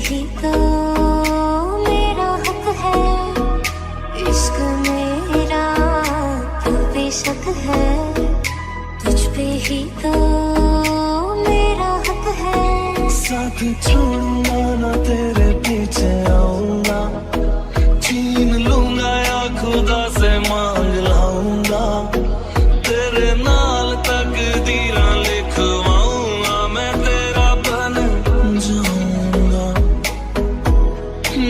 ही तो मेरा हक है, इश्क मेरा तू बेशक है, तुझ पे ही तो मेरा हक है। साथ छोड़ूंगा ना तेरे पीछे आऊंगा, छीन लूंगा या खुदा से मांग लाऊंगा, तेरे नाल तकदीरां लिखवाऊंगा, मैं तेरा बन जाऊंगा,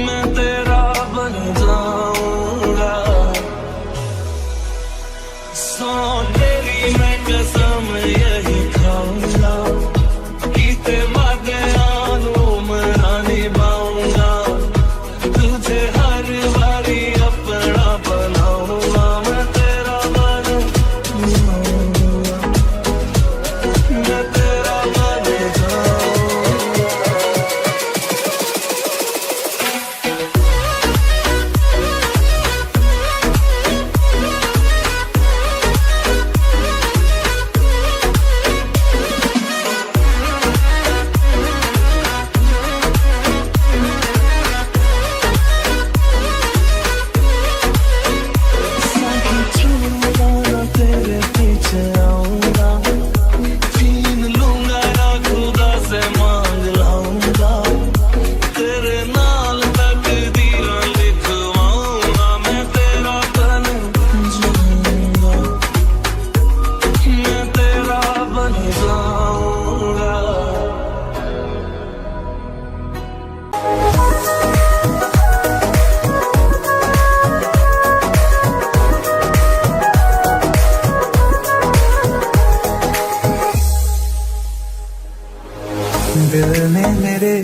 मैं तेरा बन जाऊंगा। सौ तेरी मैं कसम यही खाऊंगा, कीते वादे आनू मना निभाऊंगा, तुझे हर बारी अपना बनाऊंगा, मैं तेरा बन जाऊंगा, मैं तेरा बन जाऊंगा। तेरे पीछे आऊंगा, छीन लूंगा या खुदा से मांग लाऊंगा, तेरे नाल तकदीरां लिखवाऊंगा, मैं तेरा बन जाऊंगा, मैं तेरा बन जाऊंगा। दिल ने मेरे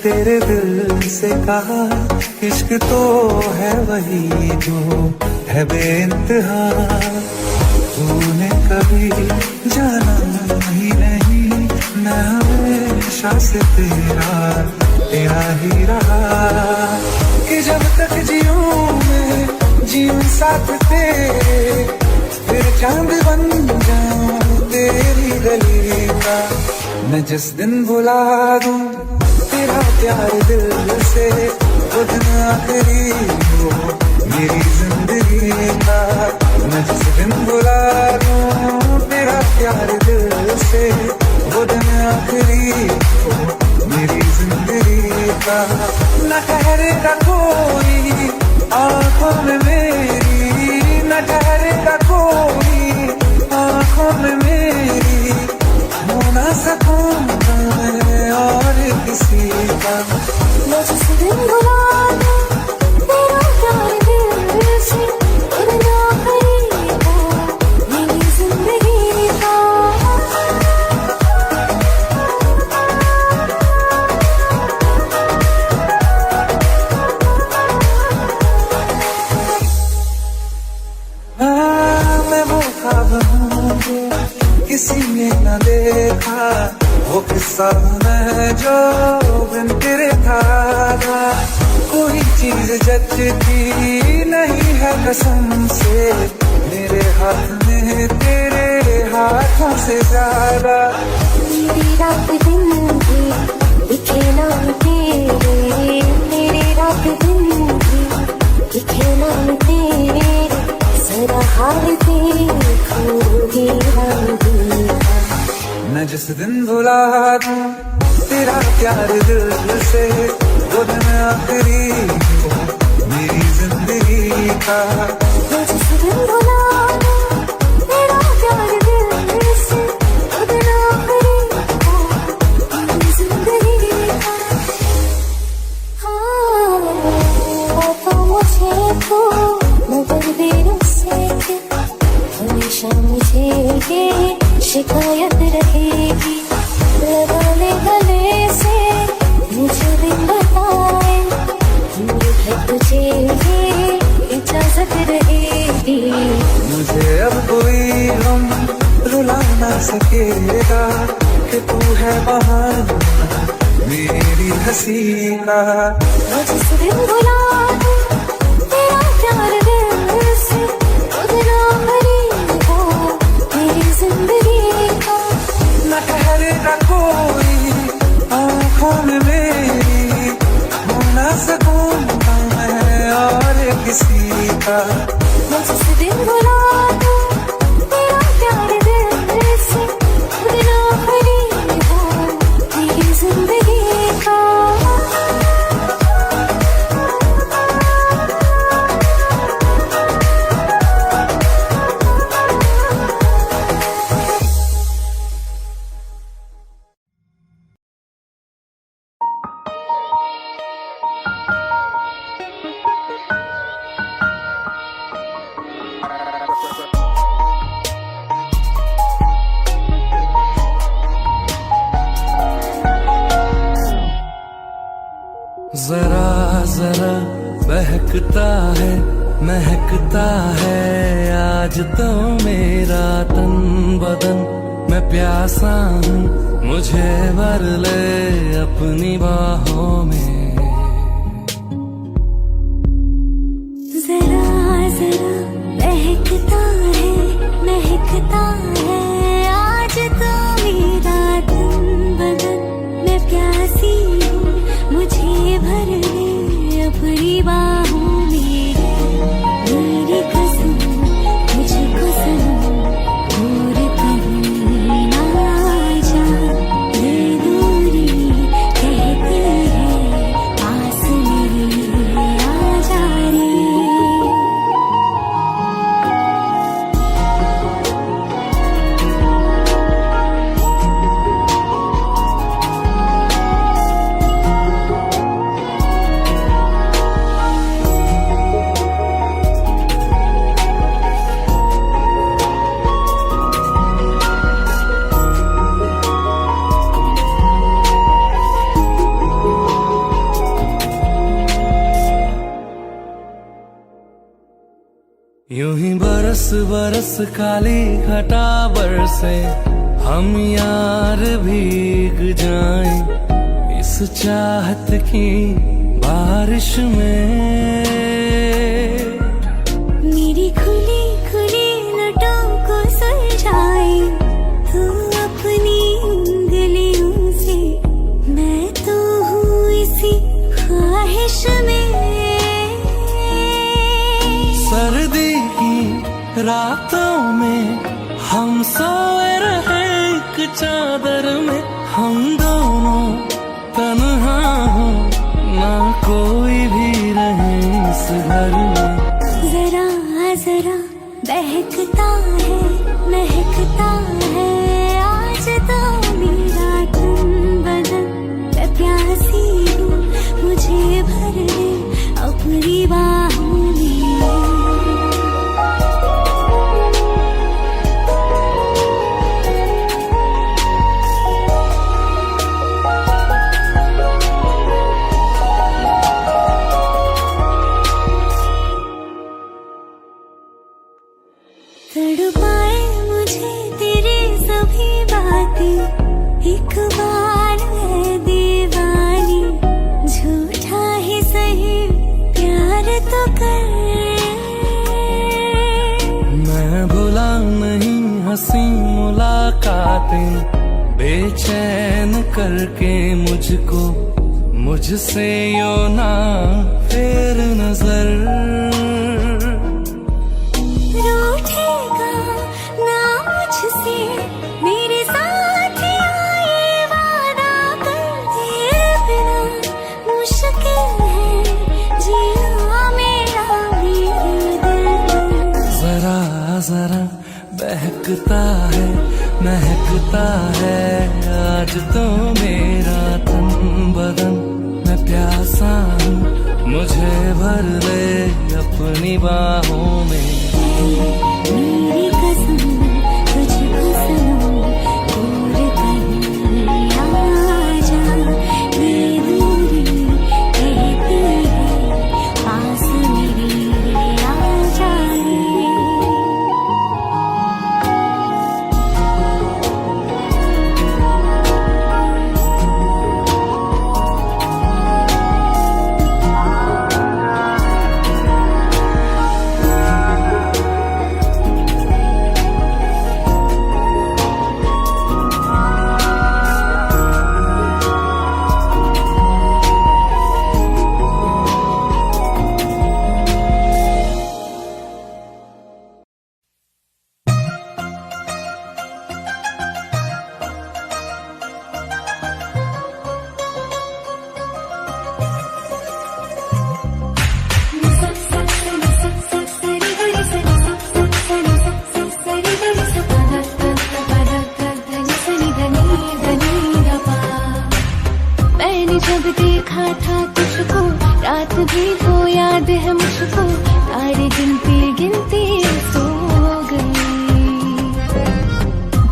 तेरे दिल से कहा, इश्क तो है वही जो है बेइंतहा, तूने कभी जाना ही नहीं, मैं हमेशा से तेरा ही रहा, कि जब तक जीऊं मैं जीऊं साथ तेरे, फिर चांद बन जाऊं तेरी गली का, मैं जिस दिन भुला दूं तेरा प्यार दिल से, वो दिन आखिरी हो मेरी जिंदगी का, मैं जिस दिन भुला दूं तेरा प्यार दिल से, वो दिन आखिरी हो मेरी जिंदगी का। न ठहरेगा कोई आंखों में मेरी, न ठहरेगा कोई आंखों में मेरी, हो ना सकूंगा मैं और किसी का। मैं जिस दिन भुला दूं तेरा प्यार दिल से, वो दिन आखिरी हो मेरी जिंदगी का। मैं वो ख्वाब हूँ किसी ने न देखा, वो किस्सा मैं जो बिन तेरे था, कोई चीज जचती नहीं है कसम से, मेरे हाथ में तेरे हाथों से ज्यादा, मेरी रात दिन भी दिखे नाम तेरे, मेरी रात दिन भी दिखे नाम तेरे, जरा हाल देखूंगी हम मैं जिस दिन भुला दूं तेरा प्यार दिल से, वो दिन आखिरी हो मेरी जिंदगी का। मैं जिस दिन भुला दूं तेरा प्यार दिल से, वो दिन आखिरी हो मेरी जिंदगी का। हाँ तो मुझे तो मगर देर से हमेशा मुझे ये शिकायत रहेगी, लगा ले गले से मुझे दिन बताए, है तुझे ये इजाजत रहेगी। मुझे अब कोई गम रुला ना सकेगा, कि तू है बहाना मेरी हंसी का। मैं जिस दिन भुला दूं तेरा प्यार दिल से, वो दिन आखिरी हो मेरी जिंदगी का। न ठहरेगा कोई आंखों में मेरी, किसी का। मैं जिस दिन बुला दूं तेरा प्यार दिल से, वो दिन आखिरी हो मेरी जिंदगी का। जरा जरा बहकता है महकता है आज तो मेरा तन बदन। मैं प्यासा हूँ मुझे भर ले अपनी बाहों में। जरा जरा बहकता है महकता है आज तो मेरा तन बदन। मैं प्यासी हूँ मुझे भर ले अपनी बाहों में। मेरी कसम मुझको सनम दूर कहीं ना जा। ये दूरी कहती है पास मेरे आ जा रे। यूं ही बरस बरस काली घटा बरसे हम यार भीग जाएं इस चाहत की बारिश में। मेरी खुली खुली लटों को सुलझाए तू अपनी उंगलियों से। मैं तो हूँ इसी ख्वाहिश में। सर्दी की रातों में हम सोए रहे एक चादर में। हम दोनों तन्हा हो ना कोई भी रहे इस घर में। जरा जरा बहकता है महकता है आज तो मेरा तन बदन। मैं प्यासी हूँ मुझे भर ले अपनी बाहों में। तड़पाए मुझे तेरी सभी बातें एक बार है दीवानी। झूठा ही सही प्यार तो कर। मैं भुला नहीं हंसी मुलाकातें बेचैन करके मुझको मुझसे यो ना फेर नजर। रूठेगा ना मुझसे मेरे साथ ये वादा कर। तेरे बिना मुश्किल है जीना मेरा भी दिल। जरा जरा बहकता है महकता है आज तो मेरा तन बदन। मैं प्यासा हूँ मुझे भर ले अपनी बाहों में। मेरी कसम तुझको सनम दूर कहीं आ जा। ये दूरी कहती है पास मेरे आ जा रे। जब देखा था तुझको, रात भी वो याद है मुझको, तारे गिनते गिनते सो गई।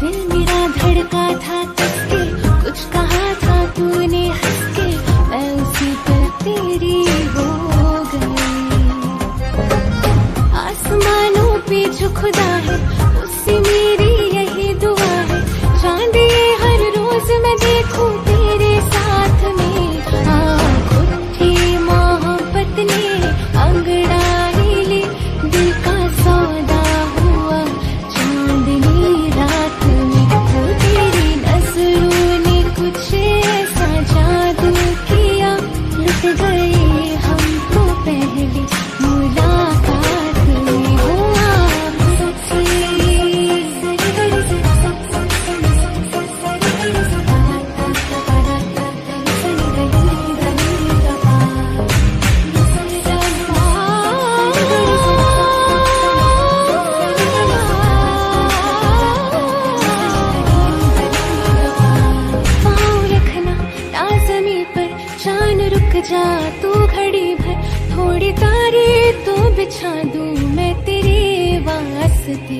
दिल मेरा धड़का था किसके, कुछ कहा था तूने हंस के, मैं उसी पर तेरी हो गई। आसमानों पे जो खुदा है उससे मेरी यही दुआ है, चांद ये हर रोज मैं देखूं तेरे साथ में। उठी मोहब्बत ने अंगड़ाई ली, दिल का सौदा हुआ चांदनी रात में। वो तेरी नजरों ने कुछ ऐसा जादू किया, लुट गए हम तो पहली मुलाकात में। हुआ जा तू घड़ी भर, थोड़ी तारे तो बिछा दूं मैं तेरे वास्ते।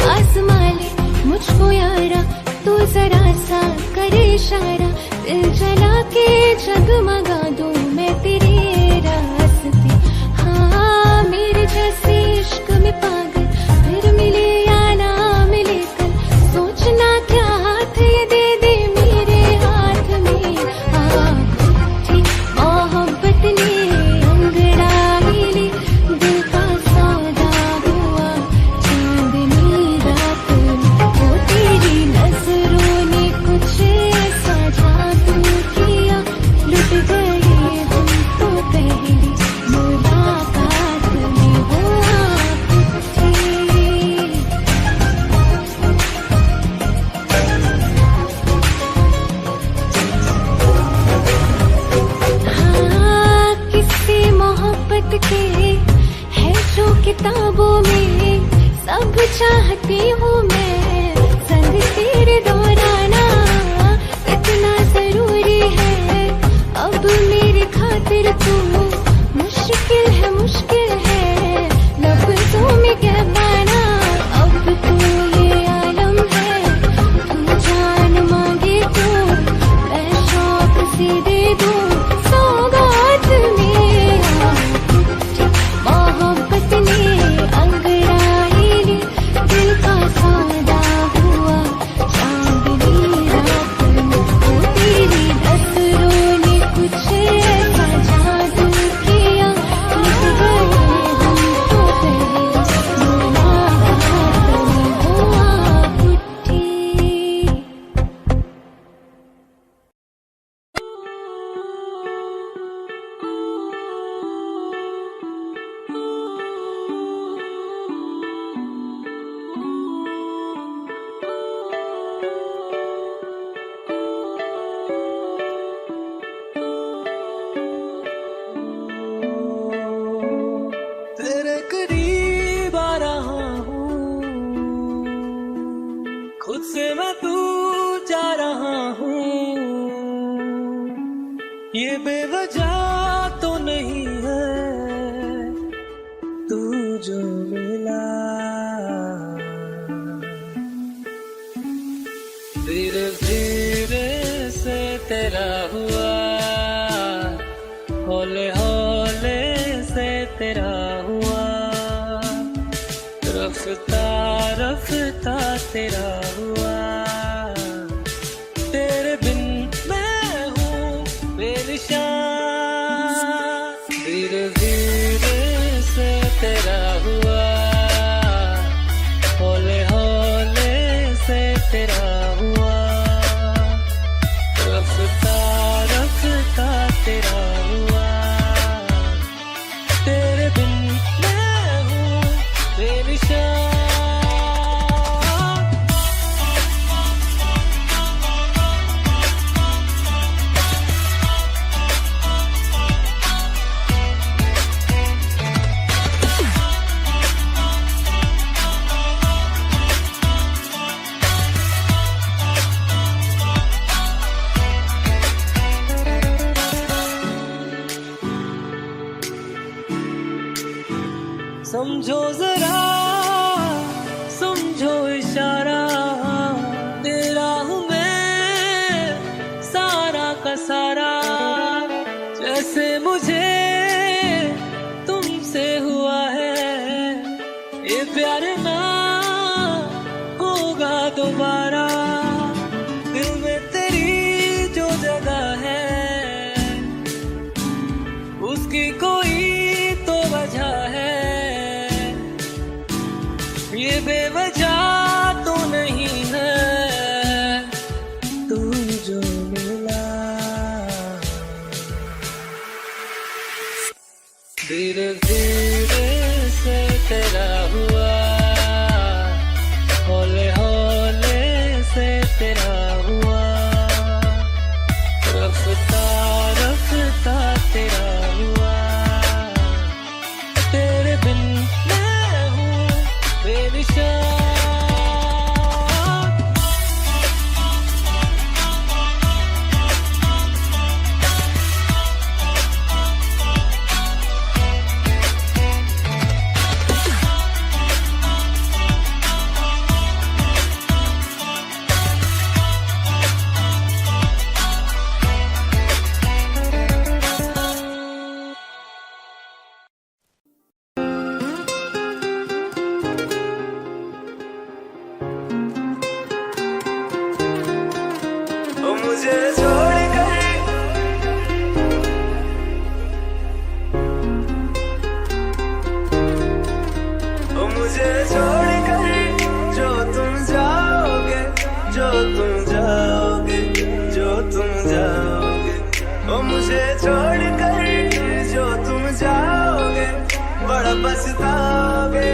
आसमां ले मुझको यारा, तू जरा सा करे इशारा, दिल जला के जगमगा दूं मैं तेरे रास्ते। हाँ मेरे जैसे इश्क में पागल फिर मिले या ना मिले कल, सोचना क्या हाथ ये दे दे मेरे हाथ में। मोहब्बत ने अंगड़ाई ली, दिल का सौदा हुआ चांदनी रात में। वो तेरी नजरों ने कुछ ऐसा जादू किया, लुट गए हम तो पहली मुलाकात में। हुआ हाँ किसी मोहब्बत के है जो किताबों में, सब चाहती हूँ मैं संग तेरे दोहराना, इतना जरूरी है अब मेरी खातिर तू। मुश्किल है लफ्जों में कह पाना, अब तू ये आलम है, तू जान मांगे तो मैं शौक से दे दूं सौगात में। मोहब्बत ने अंगड़ाई ली, दिल का सौदा हुआ चांदनी रात में। वो तेरी नजरों ने कुछ ऐसा जादू किया, लुट गए हम तो पहली मुलाकात में। हुआ उठी तेरे करीब आ रहा हूँ, खुद से मैं दूर जा रहा हूँ। ये बेवजह तो नहीं है तू जो मिला, धीरे धीरे से तेरा हुआ, हौले हौले से तेरा हुआ, रफ्ता रफ्ता तेरा हुआ। तेरे बिन मैं हूँ बेनिशान, धीरे धीरे से तेरा हुआ, हौले हौले से तेरा हुआ, रफ्ता रफ्ता तेरा हुआ। तेरे बिन मैं हूँ बेनिशान। समझो जरा, समझो इशारा, तेरा हूँ मैं सारा का सारा। जैसे मुझे तुमसे हुआ है, ये प्यार ना होगा दोबारा। दिल में तेरी जो जगह है, उसकी कोई तो वजह है। ये बेवजह तो नहीं है, तू जो मिला। धीरे धीरे से तेरा हुआ, हौले हौले से तेरा हुआ, रफ्ता रफ्ता तेरा हुआ। तेरे बिन मैं हूँ बेनिशान। मुझे छोड़ कर, मुझे छोड़ कर जो तुम जाओगे, जो तुम जाओगे, जो तुम जाओगे। ओ मुझे छोड़ कर जो तुम जाओगे, बड़ा पछताओगे,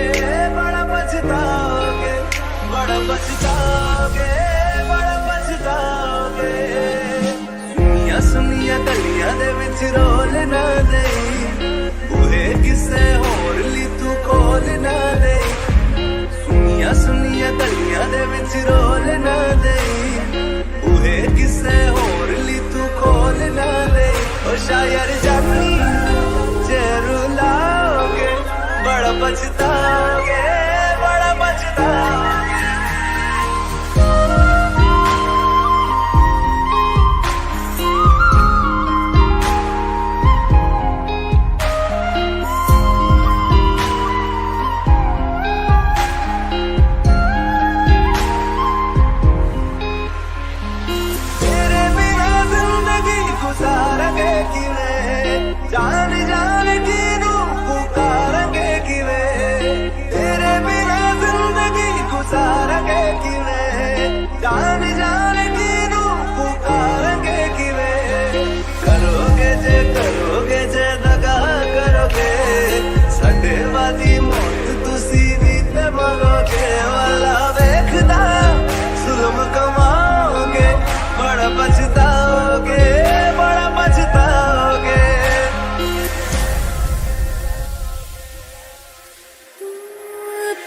बड़ा पछताओगे, बड़ा पछताओगे, बड़ा पछताओगे। सुनिया सुनिया गलियां दे विच रोल ना दे, बूहे किसे होर ली तू खोल ना दे। सुनिया सुनिया गलियां दे विच रोल ना दे, बूहे किसे होर ली तू खोल ना दे। ओ शायर जानी जे रुलाओगे, बड़ा पछताओगे, बड़ा पछताओगे। जान जान किनू पुकारेंगे किवे, तेरे बिना जिंदगी गुजारेंगे किवे। जान जान किनू पुकारेंगे किवे, करोगे जे दगा करोगे, साडे वाली मौत तुसी भी ते मरोगे। वाला वेखदा जुल्म कमाओगे, बड़ा पछताओगे, बड़ा पछताओगे।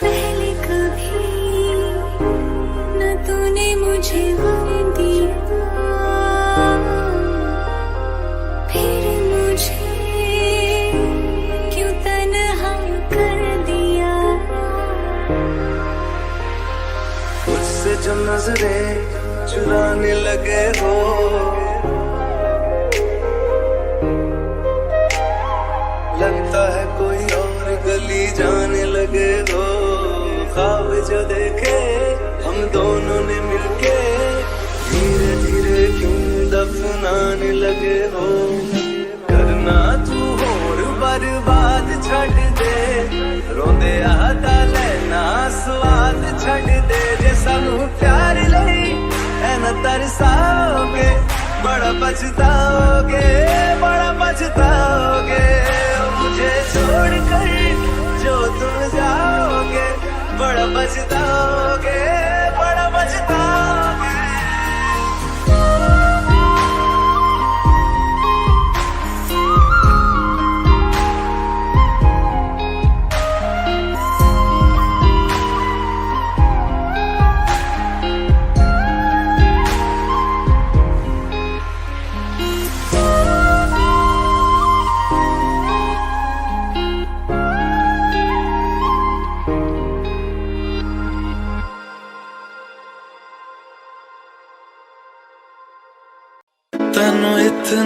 पहले कभी न तूने मुझे गम दिया, फिर मुझे क्यों तन्हा कर दिया। मुझसे जो नजरें चुराने लगे हो, लगता है कोई और गली जाने लगे हो। ख्वाब जो देखे हम दोनों ने मिलके, धीरे धीरे क्यों दफनाने लगे हो। करना तू होर बर्बाद छड़ दे, रोंदे आता लेना स्वाद छड़ दे। जे सानू प्यार लई ऐना तरसाओगे, बड़ा पछताओगे, बड़ा पछताओगे। मुझे छोड़ कर जो तुम जाओगे, बड़ा पछताओगे, बड़ा पछताओगे।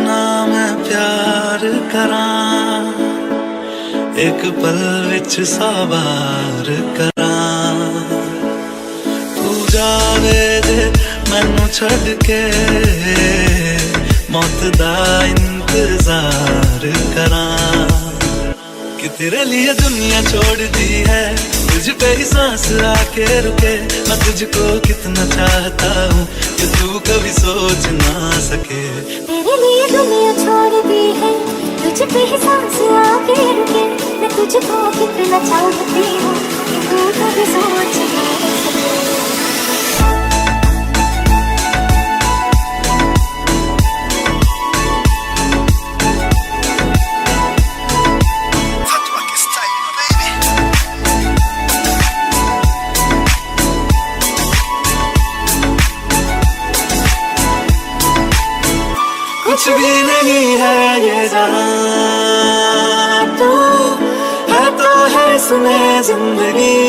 कितना मैं प्यार करां, एक पल विच 100 बार करां। तू जावे जे मैनू छड़ के, मौत दा इंतजार करां। कि तेरे लिए दुनिया छोड़ दी है, तुझ पे ही सांस आके रुके। मैं तुझको कितना चाहता हूँ कि तू कभी सोच ना सके। तेरे लिए दुनिया छोड़ दी है, तुझ पे ही सांस आके रुके। मैं तुझको कितना चाहती हूँ कि तू कभी सोच ना सके। कुछ भी नहीं है ये जहां, तू है तो है इसमें जिंदगी।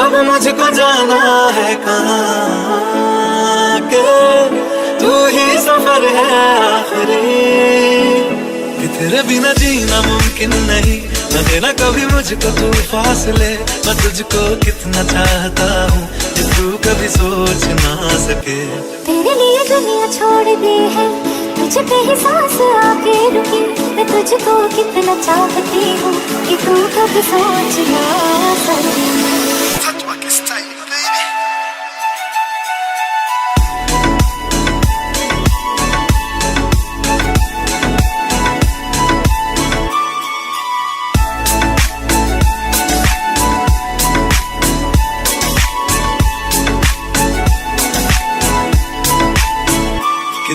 अब मुझको जाना है कहाँ के, तू ही सफर है आखिरी। कि तेरे बिना जीना मुमकिन नहीं, न देना कभी मुझको तू फासले। मैं तुझको कितना चाहता हूँ कि तू कभी सोच ना सके। तेरे लिए दुनिया छोड़ दी है, तुझ पे ही सांस आके रुकी। मैं तुझको कितना चाहती हूँ कि तू कभी सोच ना सके।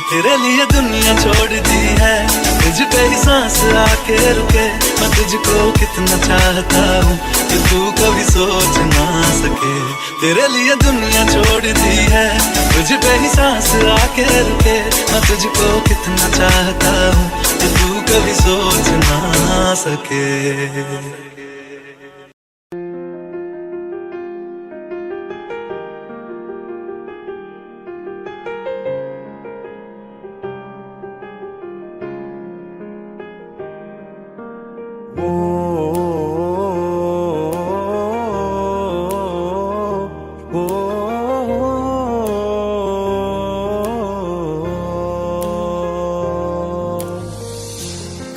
तेरे लिए दुनिया छोड़ दी है, तुझ पे ही सांस आके रुके। मैं तुझको कितना चाहता हूँ कि तू कभी सोच ना सके। तेरे लिए दुनिया छोड़ दी है, तुझ पे ही सांस आके रुके। मैं तुझको कितना चाहता हूँ कि तू कभी सोच ना सके।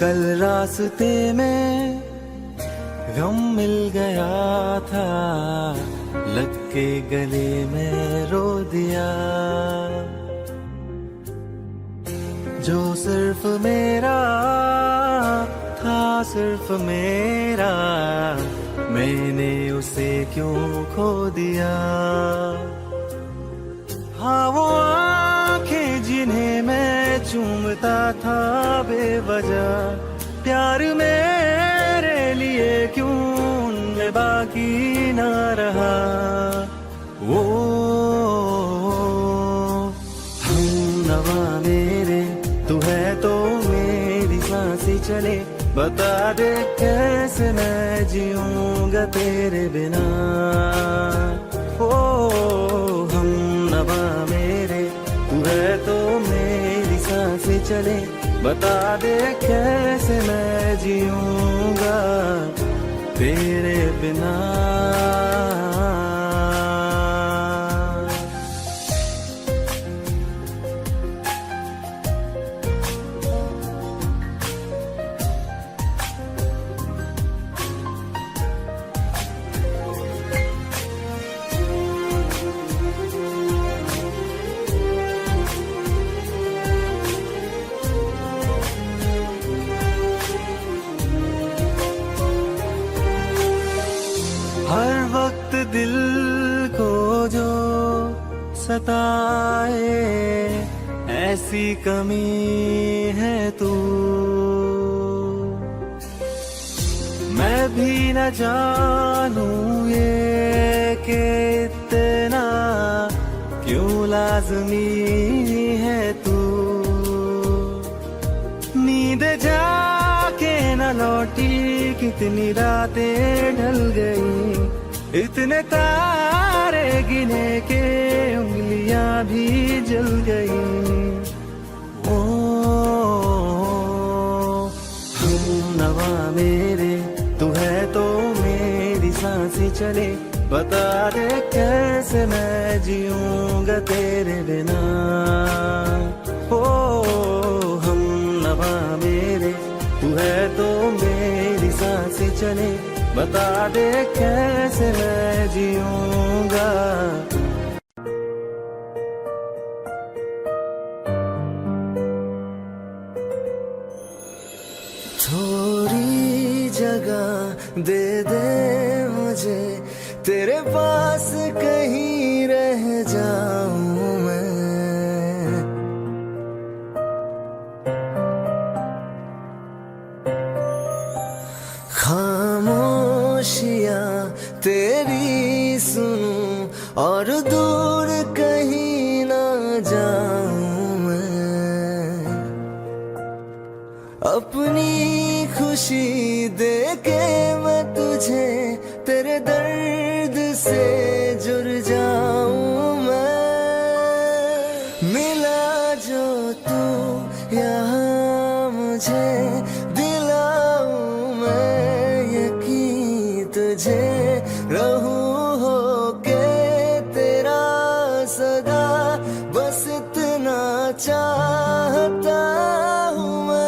कल रास्ते में गम मिल गया था, लग के गले में रो दिया। जो सिर्फ मेरा था, सिर्फ मेरा, मैंने उसे क्यों खो दिया। हाँ वो आंखें जिन्हें मैं चूमता था बेवजह, प्यार मेरे लिए क्यों उनमें बाकी ना रहा। वो हम नवा मेरे, तू है तो मेरी सांसें चले। बता दे कैसे मैं जीऊंगा तेरे बिना। ओ हम नवा मेरे, तू है तो मेरी सांसें चले। बता दे कैसे मैं जीऊंगा तेरे बिना। हर वक्त दिल को जो सताए, ऐसी कमी है तू। मैं भी न जानूं ये कि इतना क्यों लाज़मी है तू। नींद जाके न लौटी, कितनी रातें ढल गई। इतने तारे गिने के उंगलियां भी जल गई। सांसें चले, बता दे कैसे मैं जीऊंगा तेरे बिना। ओ हम नवा मेरे, तू है तो मेरी सांसें चले, बता दे कैसे मैं जीऊंगा। थोड़ी जगह दे दे मुझे, तेरे पास कहीं रह जाऊं मैं। खामोशियां तेरी सुनूं और दूर कहीं ना जाऊं मैं। अपनी खुशी दे के मैं तुझे तेरे दर्द से जुड़ जाऊं मैं। मिला जो तू यहाँ मुझे, दिलाऊं मैं यकीन तुझे, रहूं होके तेरा सदा, बस इतना चाहता हूँ मैं।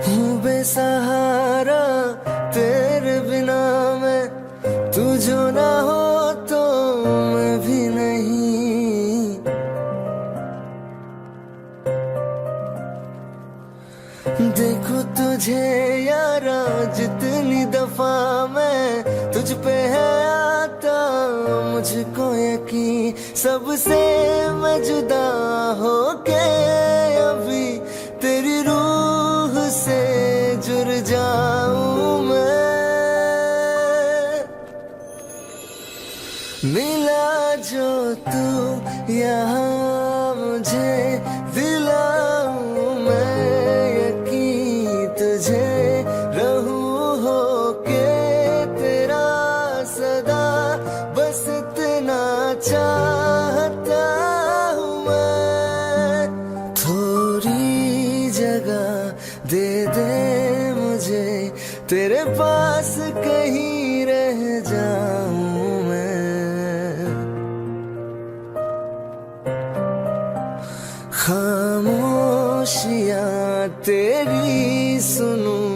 हूँ बेसहारा तेरे बिना मैं, तू जो ना हो तो मैं भी नहीं। देखो तुझे यारा जितनी दफा मैं तुझ पे है आता, मुझको यकीन सबसे मैं जुदा होके अभी तेरी रूह से जुड़ जाऊं मैं। मिला जो तू यहाँ मुझे, दिलाऊं मैं यकीन तुझे, रहूं होके तेरा सदा, बस इतना चाहता हूँ मैं। थोड़ी जगह दे दे मुझे, तेरे पास कहीं रह जाऊं मैं। खामोशियां तेरी सुनूं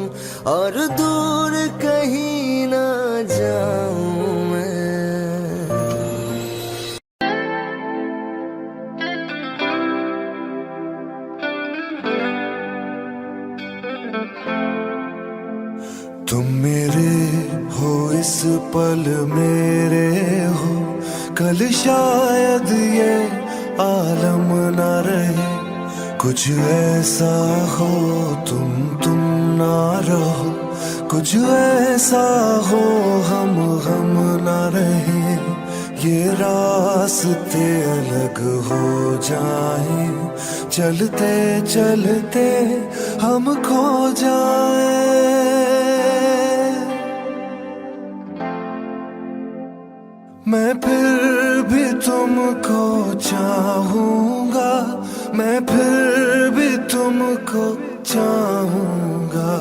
और दूर कहीं ना जाऊं मैं। तुम मेरे हो इस पल मेरे हो, कल शायद ये आलम ना रहे। कुछ ऐसा हो तुम ना रहो, कुछ ऐसा हो हम ना रहे। ये रास्ते अलग हो जाए, चलते चलते हम खो जाए। मैं फिर भी तुमको चाहूंगा, मैं फिर भी तुमको चाहूंगा,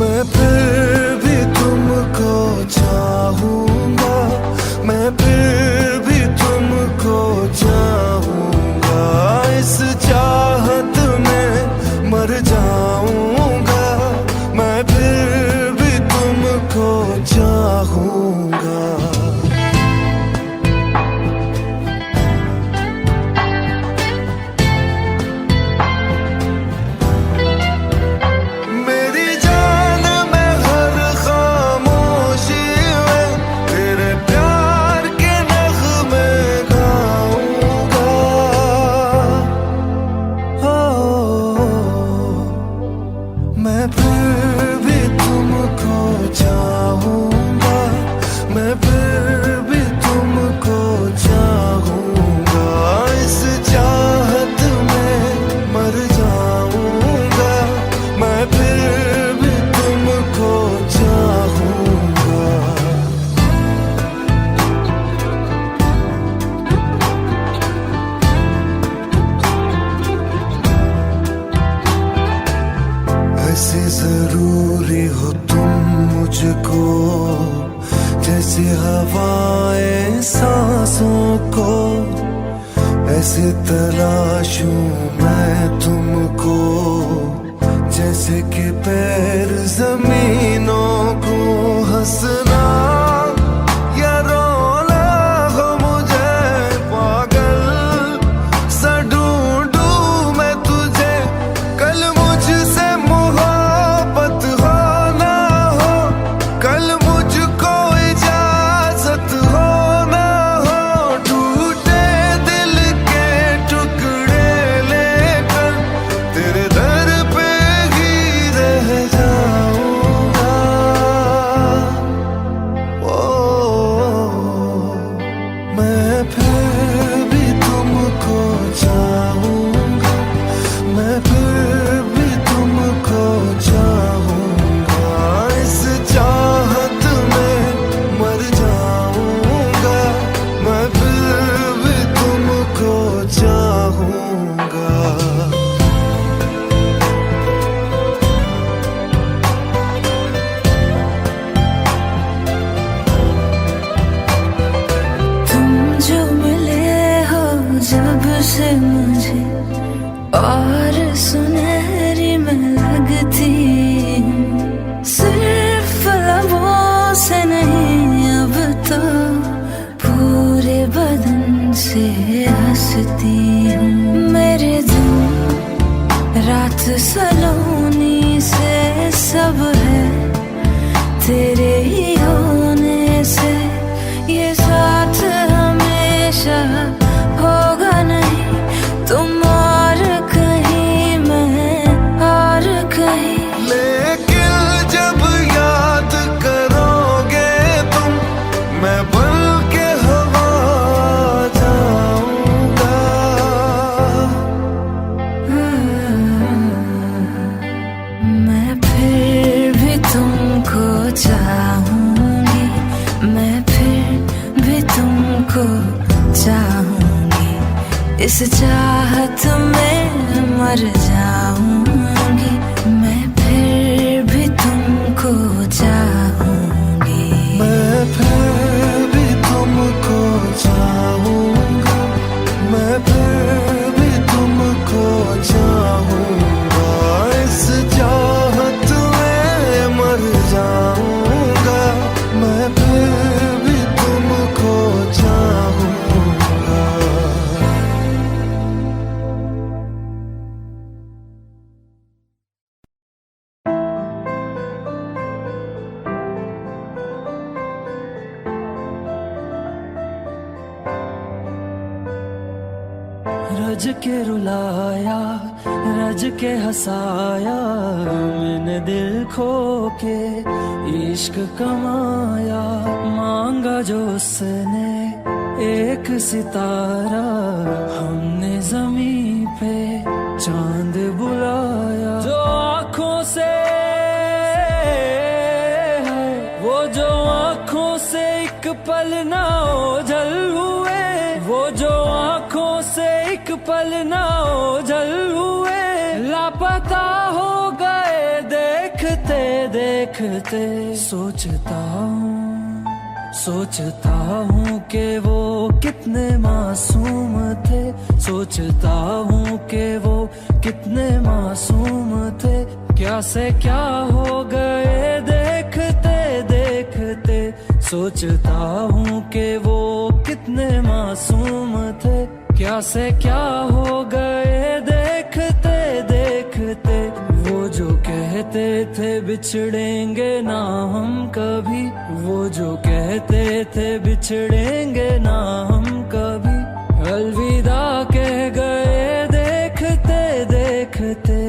मैं फिर भी तुमको चाहूंगा, मैं फिर भी तुमको चाहूंगा। इस चाहत में मर जाऊंगा, मैं फिर भी तुमको चाहूंगा। कैसे तलाशूं मैं तुमको, जैसे कि पैर जमीनों को। हंसना या रोना हो मुझे पागल सा ढूंढूं मैं तुझे। कल मुझसे मोहब्बत हो ना हो, कल मुझको इजाजत हो ना हो, टूटे दिल के टुकड़े लेकर तेरे दर पे ही रह जाऊंगा। ओ मैं फिर भी तुमको चाहूंगा, मैं फिर भी तुमको चाहूंगा। इस चाहत में मर जाऊंगा, मैं फिर भी तुमको चाहूंगा। तुम जो मिले हो जब से मुझे, और सुनहरी मैं लगती हूँ। सिर्फ लबों से नहीं अब तो पूरे बदन से हंसती हूँ। मेरे दिन रात सलोनी से सब है तेरे ही होने से। ये साथ हमेशा होगा नहीं, तुम और कहीं मैं और कहीं। लेकिन जब याद करोगे तुम, मैं बन के हवा जाऊंगा। मैं फिर भी तुमको चाहूंगी, मैं फिर भी तुमको चाहूंगी। इस चाहत में मर जाऊंगी, मैं फिर भी तुमको चाहूंगी। मैं फिर भी तुमको चाहूंगा, मैं फिर भी तुमको चाहूंगा। इस चाहत में मर जाऊंगा, मैं फिर भी तुमको चाहूंगा। रज के रुलाया, रज के हंसाया, मैंने दिल खो के इश्क कमाया। मांगा जो उसने एक सितारा, हमने जमीन पे चांद बुलाया। जो आँखों से है, वो जो आँखों से एक पल ना ओझल हुए, वो जो आँखों से एक पल ना ओझल हुए। लापता हो गए देखते देखते। सोचता हूँ कि वो कितने मासूम थे, सोचता हूँ कि वो कितने मासूम थे। क्या से क्या हो गए देखते देखते। सोचता हूँ कि वो कितने मासूम थे, क्या से क्या हो गए देखते देखते। वो जो कहते थे बिछड़ेंगे ना हम कभी, वो जो कहते थे बिछड़ेंगे ना हम कभी। अलविदा कह गए देखते देखते।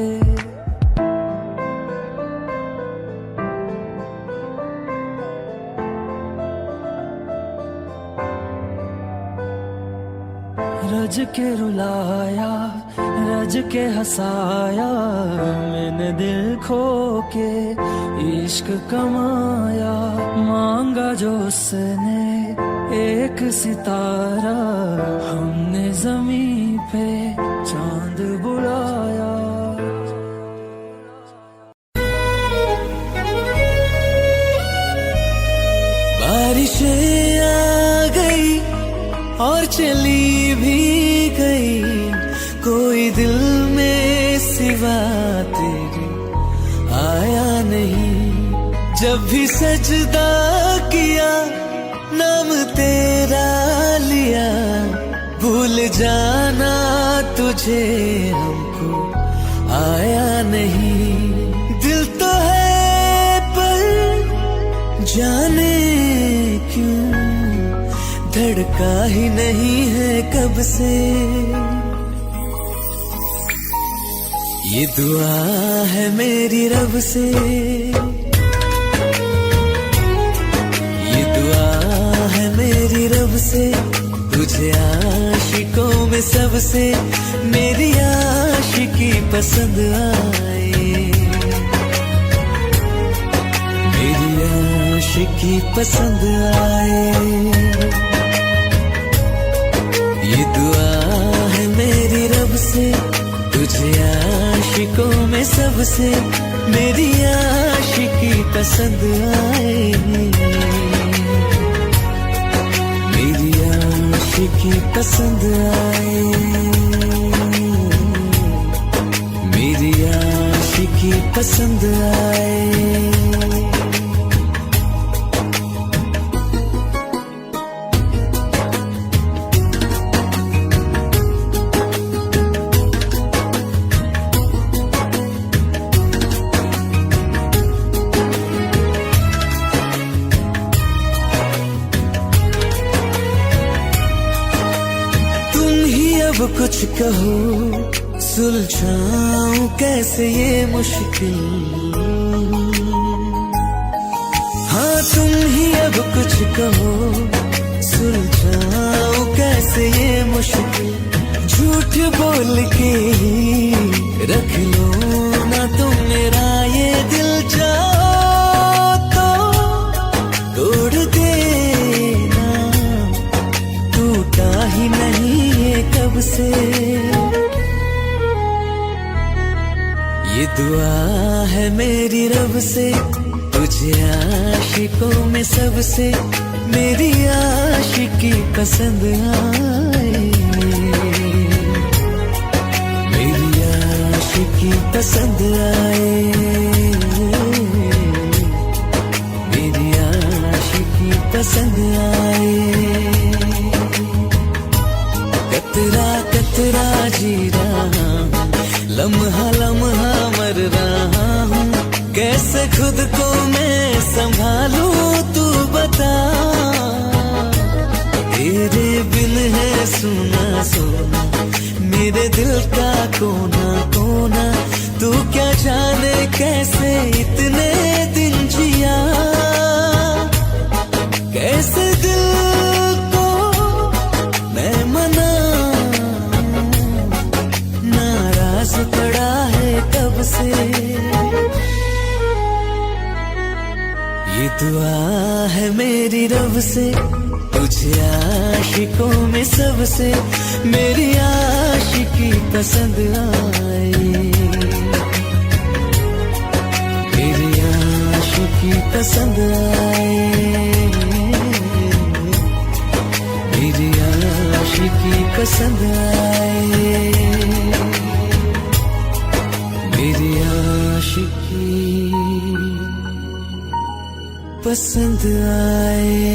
रज के रुलाया, रज के हंसाया, मैंने दिल खो के इश्क कमाया। मांगा जो उसने एक सितारा, हमने जमीन पे चांद बुलाया। बारिशें आ गई और चली भी गई, कोई दिल में सिवा तेरे आया नहीं। जब भी सजदा किया नाम तेरा लिया, भूल जाना तुझे हमको आया नहीं। दिल तो है पर जाने क्यों धड़का ही नहीं है कब से। ये दुआ है मेरी रब से, ये दुआ है मेरी रब से, तुझे आशिकों में सबसे मेरी आशिकी पसंद आए, मेरी आशिकी पसंद आए। ये दुआ है मेरी रब से, तुझे आशिकों में सबसे मेरी आशिकी पसंद आए, मेरी आशिकी पसंद आए, मेरी आशिकी पसंद आए। अब कुछ कहो सुलझाऊं कैसे ये मुश्किल, हाँ तुम ही अब कुछ कहो सुलझाऊं कैसे ये मुश्किल। झूठ बोल के ही रख लो ना तुम मेरा ये दिल, जाओ तो तोड़ देना, टूटा ही नहीं कब से। ये दुआ है मेरी रब से, तुझे आशिकों में सबसे मेरी आशिकी पसंद आए, मेरी आशिकी पसंद आए, मेरी आशिकी पसंद आए। कतरा कतरा जी रहा हूँ, लम्हा लम्हा मर रहा हूँ, कैसे खुद को मैं संभालूं तू बता। तेरे बिन है सुना सुना मेरे दिल का कोना कोना, तू क्या जाने कैसे इतने दिन जिया, कैसे दिल को मैं मना, नाराज पड़ा है कब से। ये दुआ है मेरी रब से, तुझे आशिकों में सबसे मेरी आशिकी पसंद आए, मेरी आशिकी पसंद आए, मेरी आशिकी पसंद आए, मेरी आशिकी पसंद आए।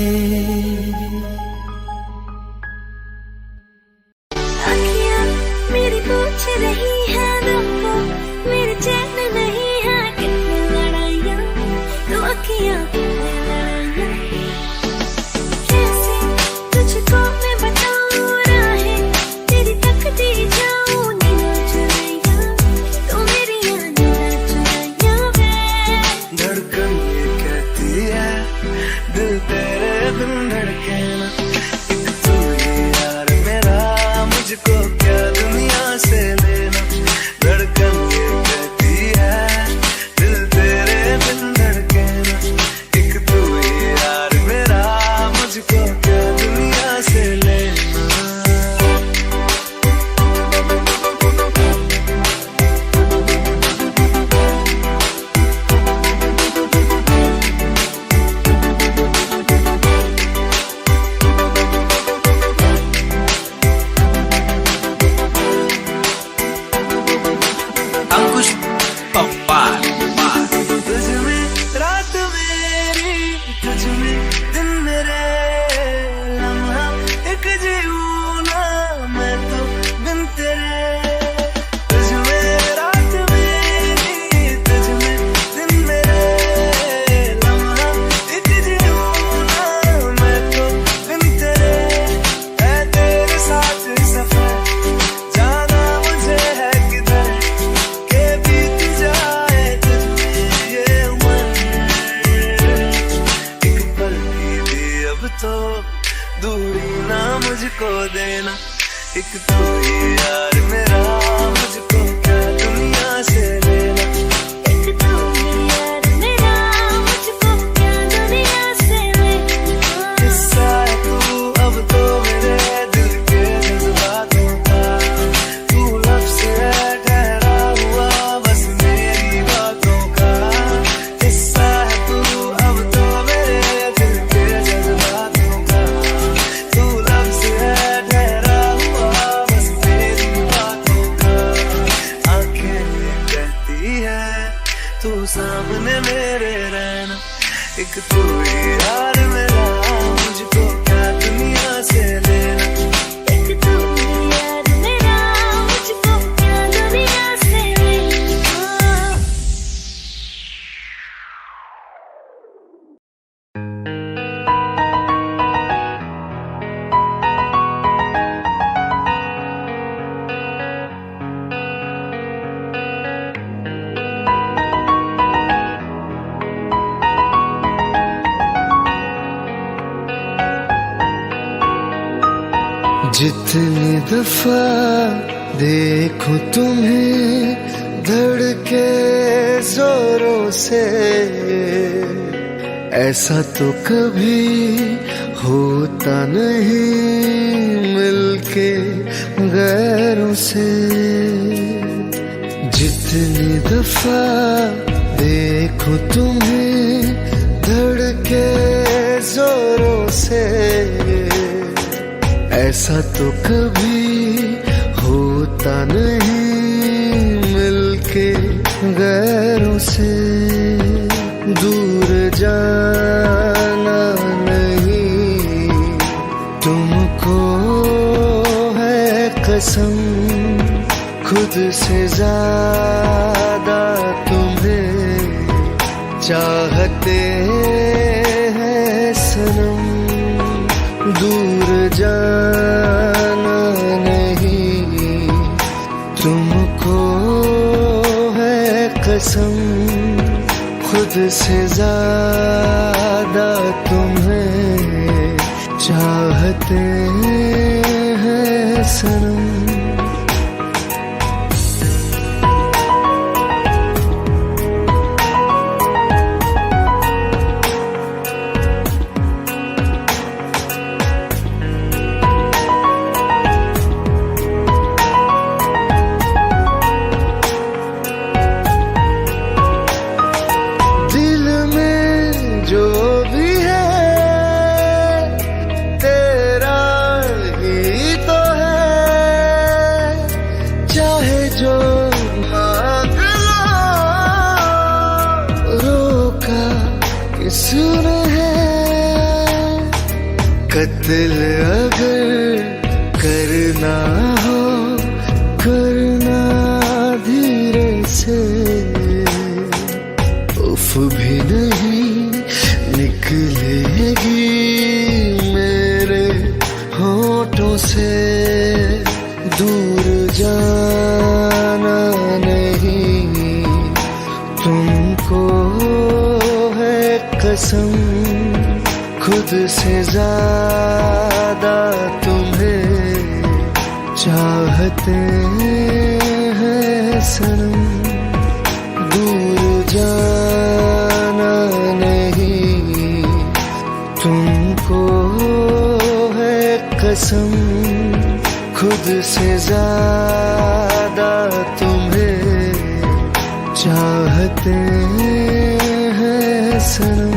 अखियाँ मेरी पूछ रही है दिल को, मेरे चैन नहीं है कितनी लड़ाइयाँ, तो अखियाँ कितनी लड़ाइयाँ, कैसे तुझको मैं बताऊँ राहें, तेरी तकती जाऊँ नींद चुराइयाँ, तो मेरी नींद चुराइयाँ वे। धड़कन ये कहती है दिल तेरे बिन धड़के ना, मुझको देना, एक तू ही यार मेरा, मुझको क्या दुनिया से लेना। एक तू ही यार मेरा, मुझको क्या दुनिया से लेना। किस्सा है तू अब तो मेरे दिल के जज्बातों का, तू लफ्ज़ है ठहरा हुआ बस मेरी बातों का। किस्सा है तू अब तो मेरे दिल के जज्बातों का, तू लफ्ज़ है ठहरा हुआ बस मेरी बातों का। आंखें कहती है तू सामने मेरे रहना, एक तू ही यार मेरा, मुझको क्या दुनिया से लेना। एक तू ही यार मेरा, मुझको क्या दुनिया से लेना। जितनी दफा देखो तुम्हें धड़के जोरों से, ऐसा तो कभी होता नहीं मिलके गैरों से। जितनी दफा देखो तुम्हें धड़के जोरों से, ऐसा तो कभी होता नहीं मिलके गैरों से। दूर जाना नहीं तुमको है कसम, खुद से ज्यादा तुम्हें चाहते हैं सनम। दूर जाना नहीं तुमको है कसम, खुद से ज्यादा तुम्हें चाहते हैं सनम। दिल अगर करना हो करना धीरे से, उफ भी नहीं निकलेगी मेरे होठों से। दूर जाना नहीं तुमको है कसम, खुद से ज्यादा तुम्हें चाहते हैं सनम। दूर जाना नहीं तुमको है कसम, खुद से ज्यादा तुम्हें चाहते हैं सनम।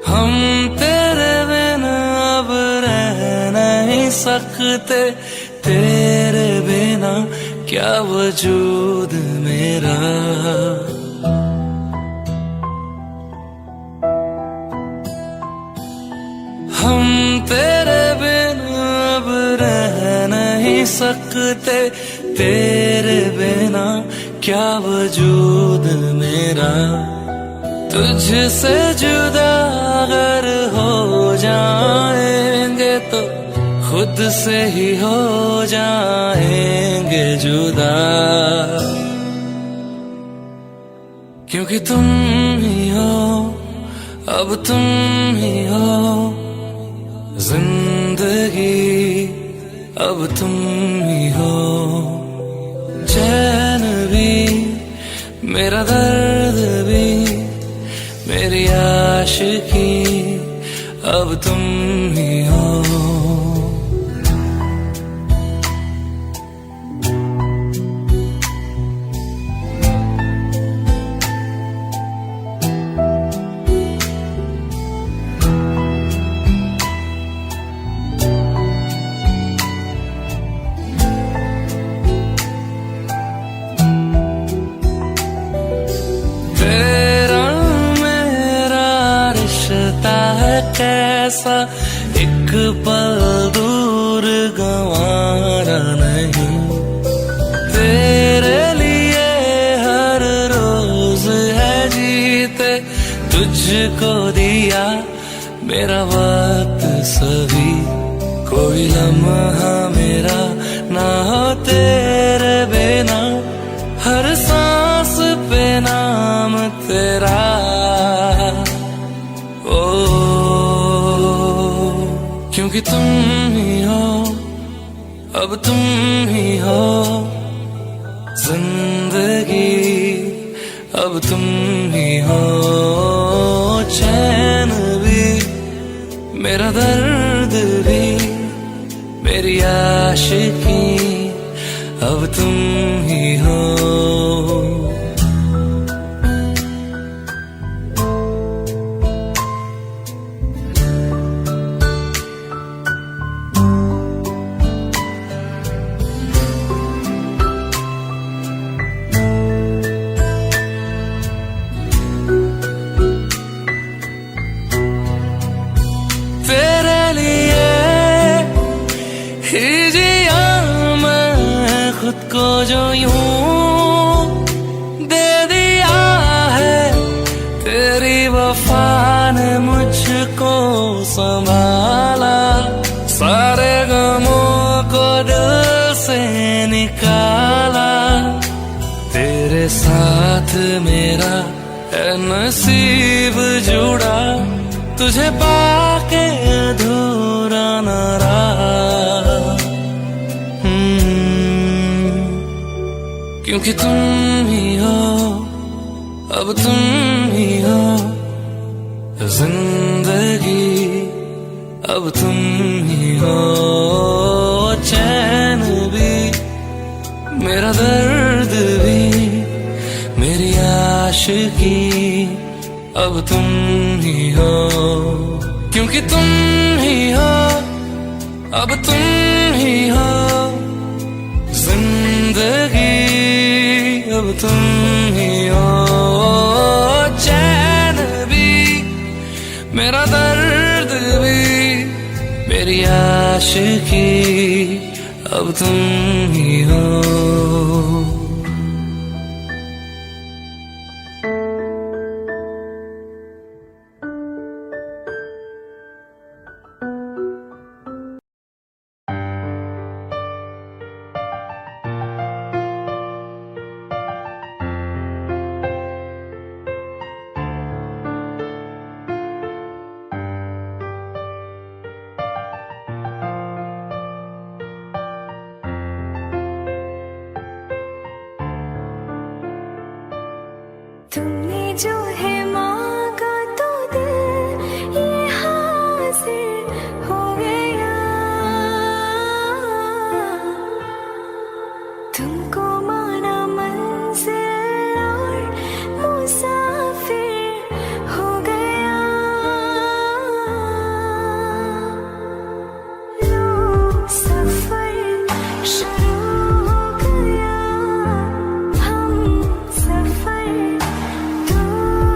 हम तेरे बिना अब रह नहीं सकते, तेरे बिना क्या वजूद मेरा। सकते तेरे बिना क्या वजूद मेरा। तुझसे जुदा अगर हो जाएंगे तो खुद से ही हो जाएंगे जुदा। क्योंकि तुम ही हो, अब तुम ही हो जिंदगी, अब तुम ही हो। चैन भी मेरा दर्द भी मेरी आशिकी, अब तुम ही हो। कैसा एक पल दूर गंवारा नहीं, तेरे लिए हर रोज है जीते तुझको दिया मेरा वक्त सभी। कोई लम्हा मेरा ना हो तेरे बिना, हर सांस पे नाम तेरा। क्योंकि तुम ही हो, अब तुम ही हो जिंदगी, अब तुम ही हो। चैन भी मेरा दर्द भी मेरी आशिकी, अब तुम ही हो। खुद को जो यूं दे दिया है, तेरी वफा ने मुझको संभाला। सारे गमों को दिल से निकाला, तेरे साथ मेरा है नसीब जुड़ा। तुझे पाके अधूरा न रहा, क्योंकि तुम ही हो, अब तुम ही हो जिंदगी, अब तुम ही हो। चैन भी मेरा दर्द भी मेरी आशिकी, अब तुम ही हो। क्योंकि तुम ही हो, अब तुम ही हो जिंदगी, अब तुम ही हो। चैन भी मेरा दर्द भी मेरी आशिकी, अब तुम ही हो। तुमने जो है मांगा तो दिल ये हासिल हो गया। तुमको माना मंजिल और मुसाफिर हो गया। लो सफर शुरू हो गया, हम सफर दूर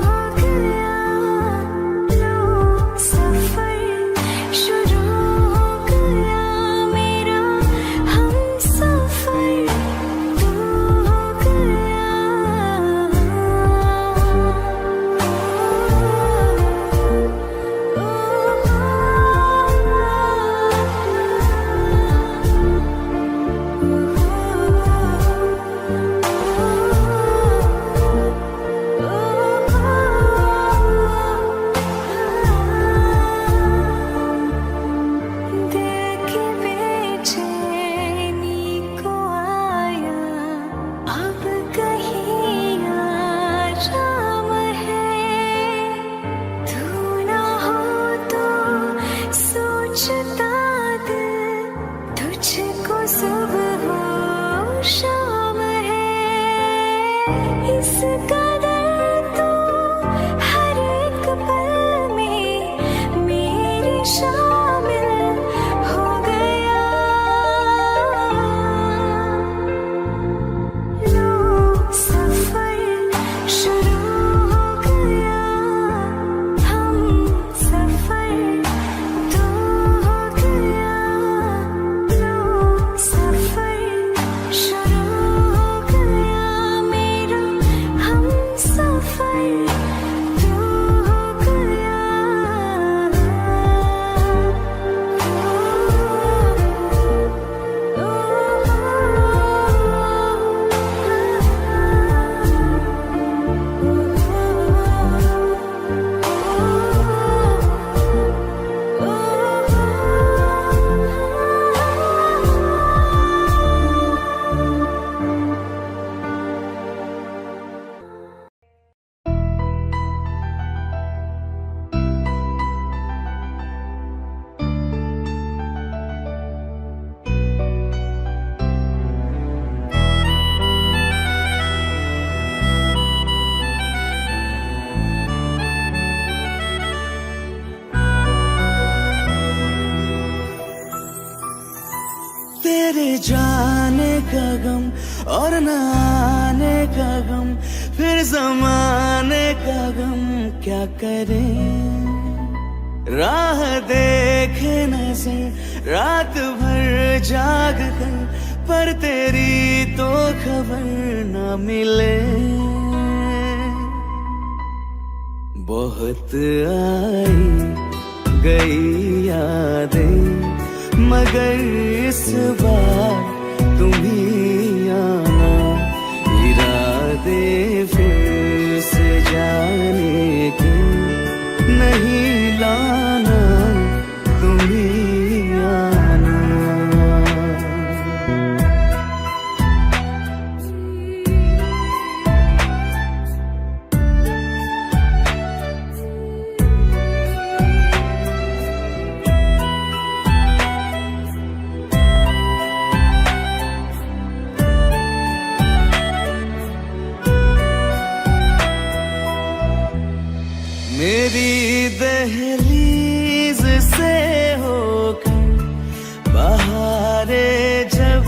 का गम और न आने का गम, फिर जमाने का गम क्या करें। राह देखे नजर रात भर जाग कर, पर तेरी तो खबर न मिले। बहुत आई गई यादें, मगर इस बार तुम ही आना। इरादे फिर से जाने के नहीं लाना, तुम ही आना। मेरी दहलीज से होकर बहारें जब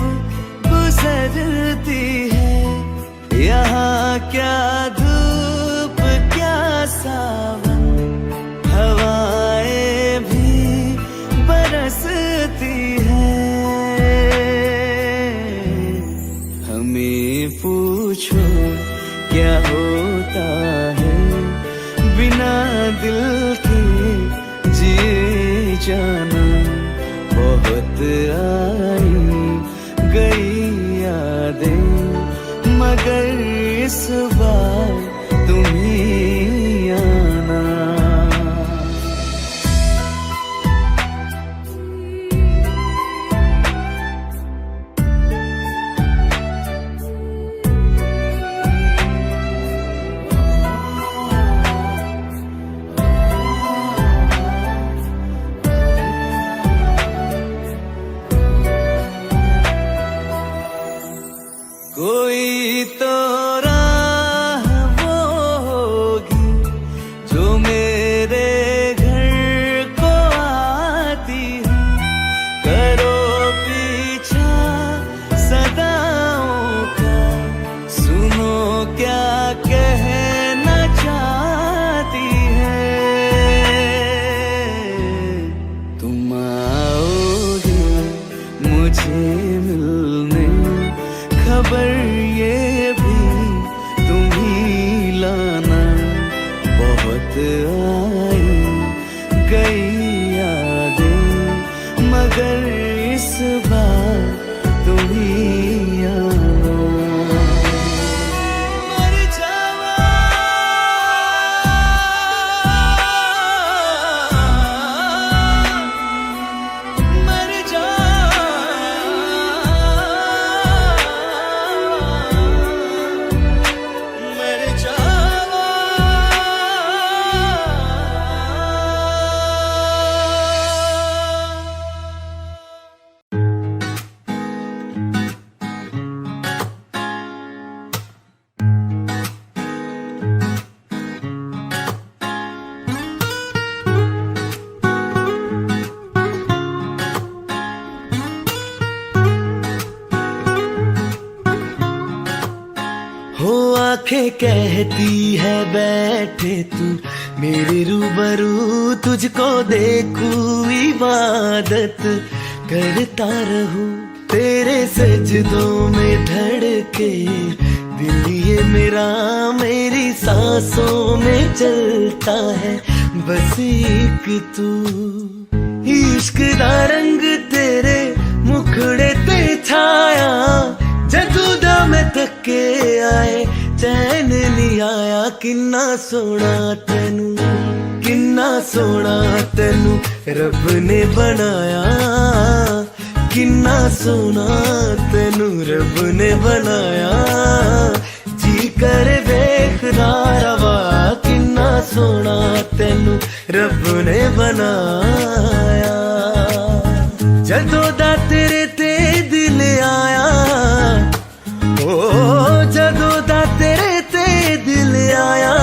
गुजरती है, यहाँ क्या धूप क्या सावन, हवाएं भी बरसती है। हमें पूछो क्या होता है बिना दिल के जिए जाना। बहुत आई गई यादें, मगर इस बार तुम ही आना। कोई तो राह वो होगी जो मेरे घर को आती है। करो पीछा सदाओं का, सुनो क्या कहना चाहती है। तुम आओगे मुझे मिलने, खबर ये भी तुम ही लाना। बहुत आई गई यादें, मगर इस बार तुम ही आना। मर जावा मर जा हो आंखें कहती है बैठे तू मेरे रूबरू, तुझको देखूं इबादत करता रहूं। तेरे सजदों में धड़के दिल ये मेरा, मेरी सांसों में चलता है बस एक तू। इश्क दा रंग तेरे मुखड़े ते छाया, जदू दा मैं थके आए चैन नहीं आया। किन्ना सोना तेनू, किन्ना सोना तेनू रब ने बनाया। किन्ना सोना तेनू रब ने बनाया। जी कर वेखदा रवा, किन्ना सोना तेनू रब ने बनाया। जदों दा तेरे ते दिल आया, ओ जदों दा तेरे ते दिल आया।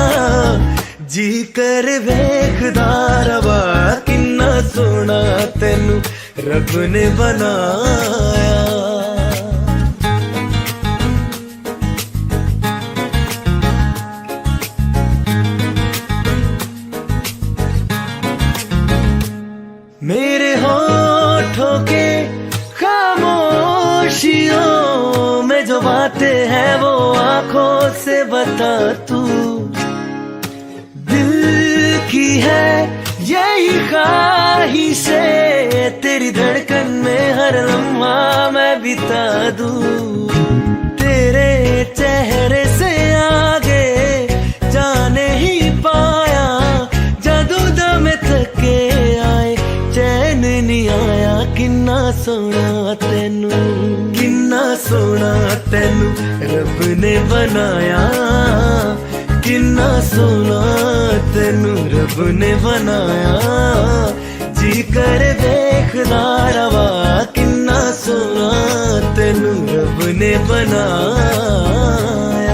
जी कर वेखदा रवा, किन्ना सोना तेनू रब ने बनाया। बातें हैं वो आंखों से बता तू, दिल की है यही ख्वाहिशें, तेरी धड़कन में हर लम्हा मैं बिता दूं, तेरे चेहरे से आगे जाने ही पाया, जादू दम थके आए चैन नहीं आया, किन्ना सोना तेनू, किन्ना सोना तेनू रब ने बनाया, किन्ना सोना तेनू रब ने बनाया, जी कर देखदा रवा, किन्ना सोना तेनू रब ने बनाया।